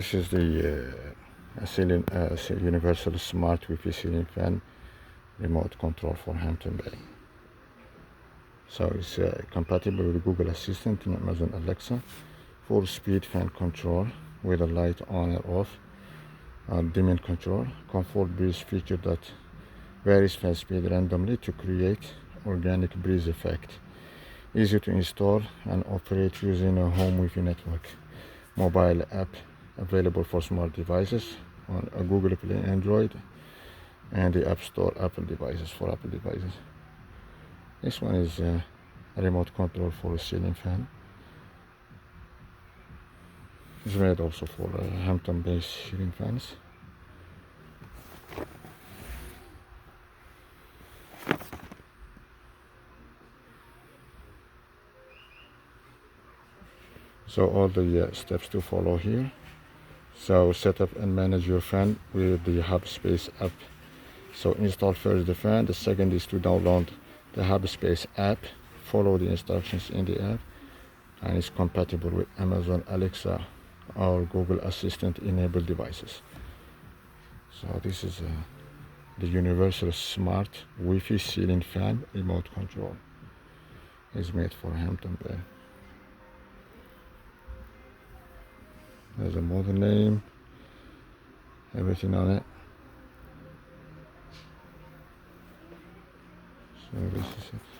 This is the universal smart Wi-Fi ceiling fan remote control for Hampton Bay. So it's compatible with Google Assistant and Amazon Alexa. Full speed fan control with a light on or off. Dimming control. Comfort breeze feature that varies fan speed randomly to create organic breeze effect. Easy to install and operate using a home Wi-Fi network. Mobile app available for smart devices on a Google Play Android and the App Store Apple devices. This one is a remote control for a ceiling fan. It's made also for Hampton based ceiling fans. So all the steps to follow here. So set up and manage your fan with the HubSpace app. So install first the fan. The second is to download the HubSpace app. Follow the instructions in the app, and it's compatible with Amazon Alexa or Google Assistant enabled devices. So this is the universal smart Wi-Fi ceiling fan remote control. It's made for Hampton Bay. There's a model name, everything on it. So this is it.